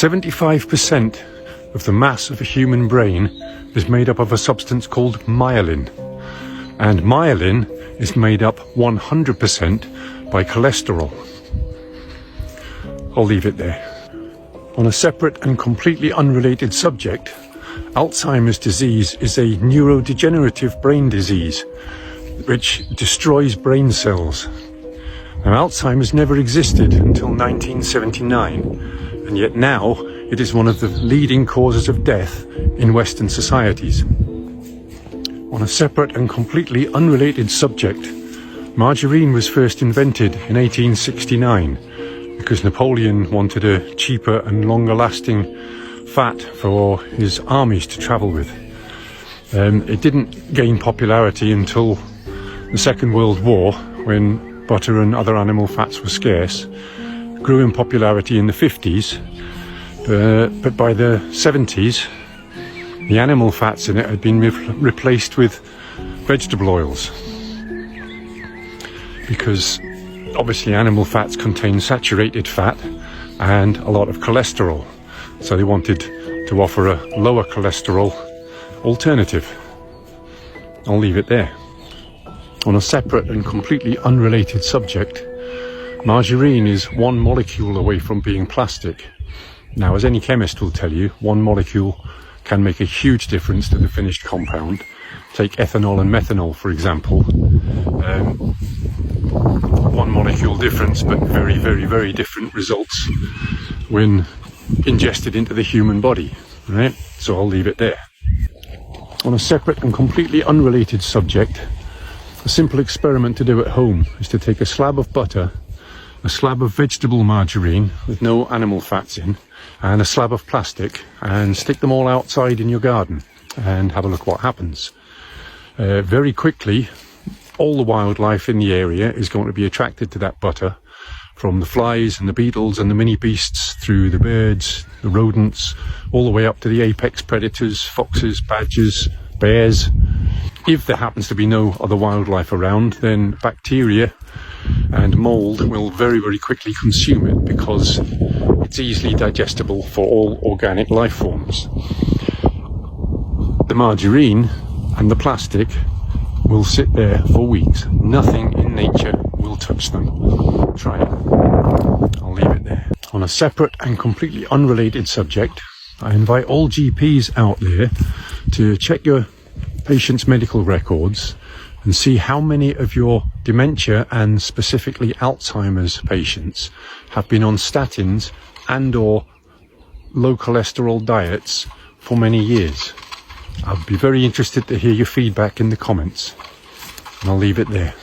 75% of the mass of a human brain is made up of a substance called myelin. And myelin is made up 100% by cholesterol. I'll leave it there. On a separate and completely unrelated subject, Alzheimer's disease is a neurodegenerative brain disease which destroys brain cells. Now, Alzheimer's never existed until 1979, and yet now it is one of the leading causes of death in Western societies. On a separate and completely unrelated subject, margarine was first invented in 1869 because Napoleon wanted a cheaper and longer lasting fat for his armies to travel with. It didn't gain popularity until the Second World War, when butter and other animal fats were scarce. It grew in popularity in the 50s, but by the 70s the animal fats in it had been replaced with vegetable oils, because obviously animal fats contain saturated fat and a lot of cholesterol, so they wanted to offer a lower cholesterol alternative. I'll leave it there. On a separate and completely unrelated subject, margarine is one molecule away from being plastic. Now, as any chemist will tell you, one molecule can make a huge difference to the finished compound. Take ethanol and methanol, for example. One molecule difference, but very, very, very different results when ingested into the human body, right? So I'll leave it there. On a separate and completely unrelated subject, a simple experiment to do at home is to take a slab of butter, a slab of vegetable margarine with no animal fats in, and a slab of plastic, and stick them all outside in your garden and have a look what happens. Very quickly, all the wildlife in the area is going to be attracted to that butter, from the flies and the beetles and the mini beasts, through the birds, the rodents, all the way up to the apex predators, foxes, badgers, bears. If there happens to be no other wildlife around, then bacteria and mold will very, very quickly consume it, because it's easily digestible for all organic life forms. The margarine and the plastic will sit there for weeks. Nothing in nature will touch them. Try it. I'll leave it there. On a separate and completely unrelated subject, I invite all GPs out there to check your patients' medical records and see how many of your dementia and specifically Alzheimer's patients have been on statins and or low cholesterol diets for many years. I'd be very interested to hear your feedback in the comments, and I'll leave it there.